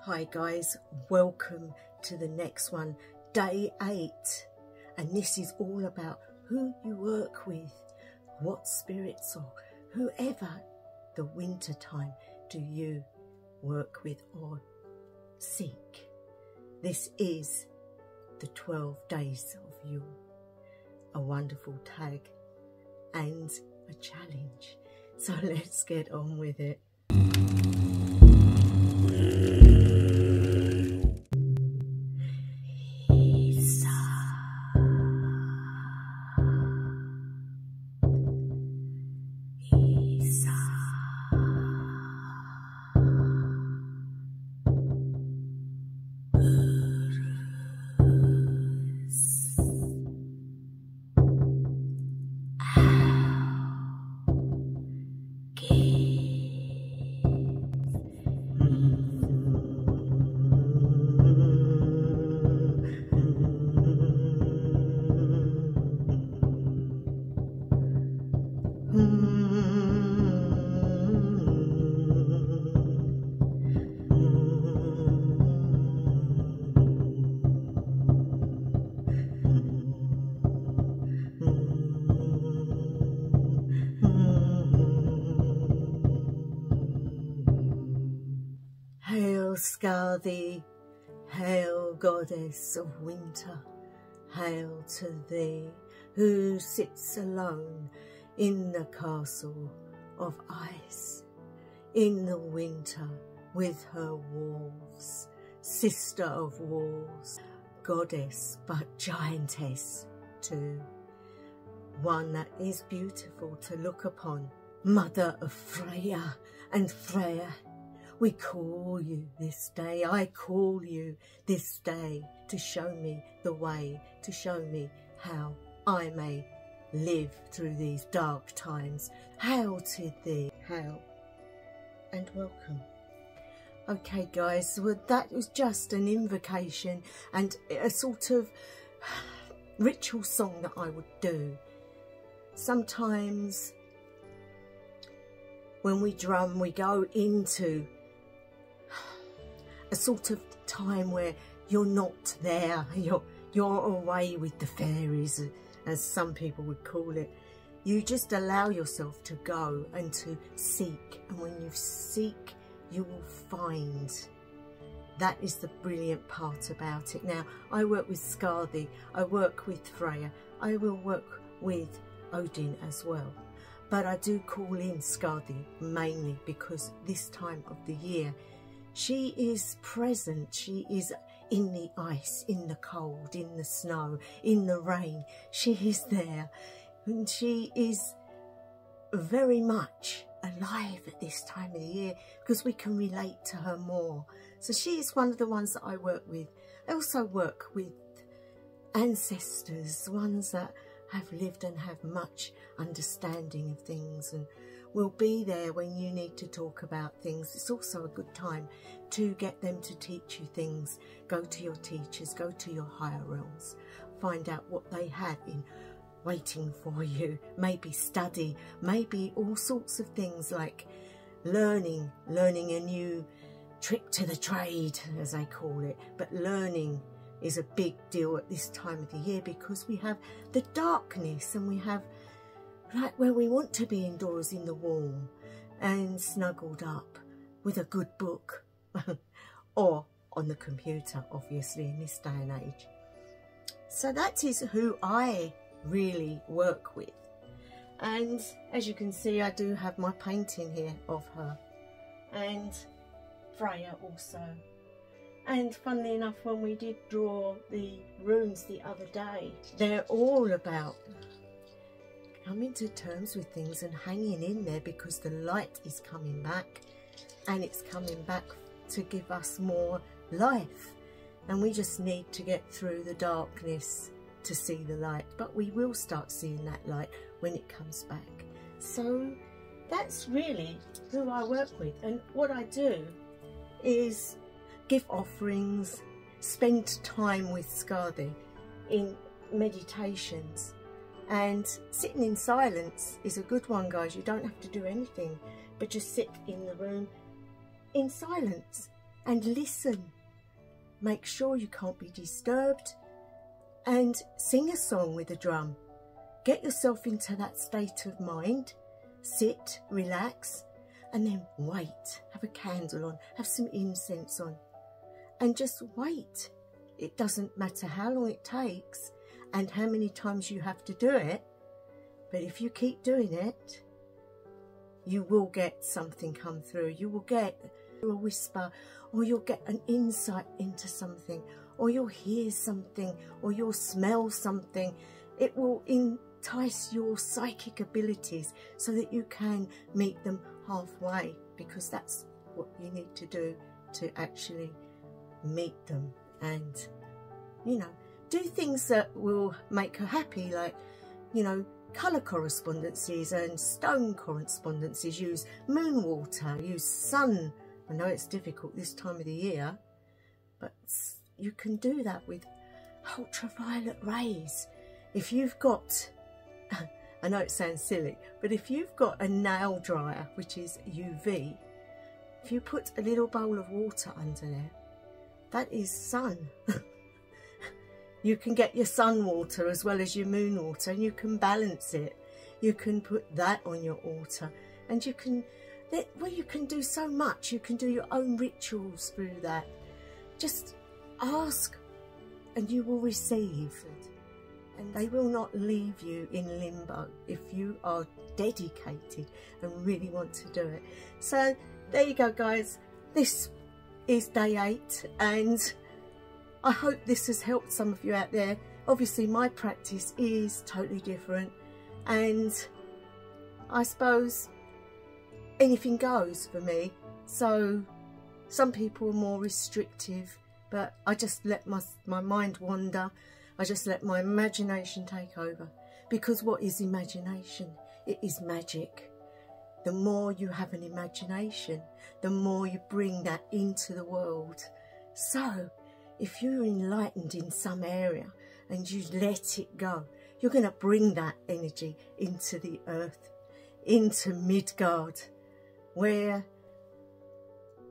Hi guys, welcome to the next one, day 8, and this is all about who you work with, what spirits or whoever the winter time do you work with or seek. This is the 12 days of Yule, a wonderful tag and a challenge. So let's get on with it. Hail Scarthy, hail goddess of winter, hail to thee who sits alone in the castle of ice, in the winter with her wolves, sister of wolves, goddess but giantess too, one that is beautiful to look upon, mother of Freya and Freya. We call you this day, I call you this day to show me the way, to show me how I may live through these dark times. Hail to thee, hail and welcome. Okay guys, well that was just an invocation and a sort of ritual song that I would do. Sometimes when we drum, we go into a sort of time where you're not there, you're away with the fairies, as some people would call it. You just allow yourself to go and to seek, and when you seek you will find. That is the brilliant part about it. Now I work with Scarthy, I work with Freya, I will work with Odin as well, but I do call in Scarthy mainly because this time of the year she is present, she is in the ice, in the cold, in the snow, in the rain. She is there and she is very much alive at this time of the year because we can relate to her more. So she is one of the ones that I work with. I also work with ancestors, ones that have lived and have much understanding of things and will be there when you need to talk about things. It's also a good time to get them to teach you things. Go to your teachers, go to your higher realms, find out what they have in waiting for you. Maybe study, maybe all sorts of things like learning a new trick to the trade, as they call it. But learning is a big deal at this time of the year because we have the darkness and we have right where we want to be indoors in the warm and snuggled up with a good book or on the computer, obviously, in this day and age. So that is who I really work with. And as you can see, I do have my painting here of her and Freya also. And funnily enough, when we did draw the runes the other day, they're all about coming to terms with things and hanging in there because the light is coming back and it's coming back to give us more life, and we just need to get through the darkness to see the light, but we will start seeing that light when it comes back. So that's really who I work with, and what I do is give offerings, spend time with Scarthy in meditations. And sitting in silence is a good one, guys. You don't have to do anything, but just sit in the room in silence and listen. Make sure you can't be disturbed, and sing a song with a drum. Get yourself into that state of mind. Sit, relax, and then wait. Have a candle on, have some incense on, and just wait. It doesn't matter how long it takes and how many times you have to do it, but if you keep doing it, you will get something come through. You will get a whisper, or you'll get an insight into something, or you'll hear something, or you'll smell something. It will entice your psychic abilities so that you can meet them halfway, because that's what you need to do to actually meet them. And, you know, do things that will make her happy, like, you know, colour correspondences and stone correspondences. Use moon water, use sun. I know it's difficult this time of the year, but you can do that with ultraviolet rays. If you've got, I know it sounds silly, but if you've got a nail dryer, which is UV, if you put a little bowl of water under there, that is sun. You can get your sun water as well as your moon water, and you can balance it. You can put that on your altar, and you can, well, you can do so much. You can do your own rituals through that. Just ask and you will receive, and they will not leave you in limbo if you are dedicated and really want to do it. So there you go, guys. This is day 8, and I hope this has helped some of you out there. Obviously my practice is totally different, and I suppose anything goes for me. So some people are more restrictive, but I just let my mind wander. I just let my imagination take over, because what is imagination? It is magic. The more you have an imagination, the more you bring that into the world. So if you're enlightened in some area and you let it go, you're going to bring that energy into the earth, into Midgard, where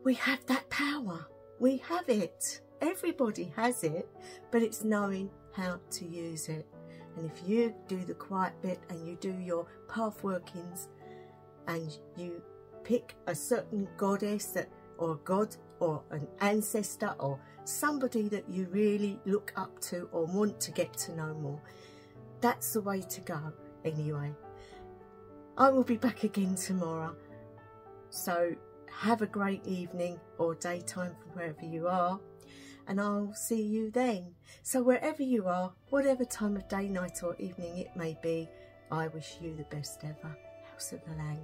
we have that power. We have it. Everybody has it, but it's knowing how to use it. And if you do the quiet bit and you do your path workings, and you pick a certain goddess that, or a god, or an ancestor, or somebody that you really look up to or want to get to know more, that's the way to go. Anyway, I will be back again tomorrow, so have a great evening or daytime from wherever you are, and I'll see you then. So wherever you are, whatever time of day, night or evening it may be, I wish you the best ever. House of the Lang.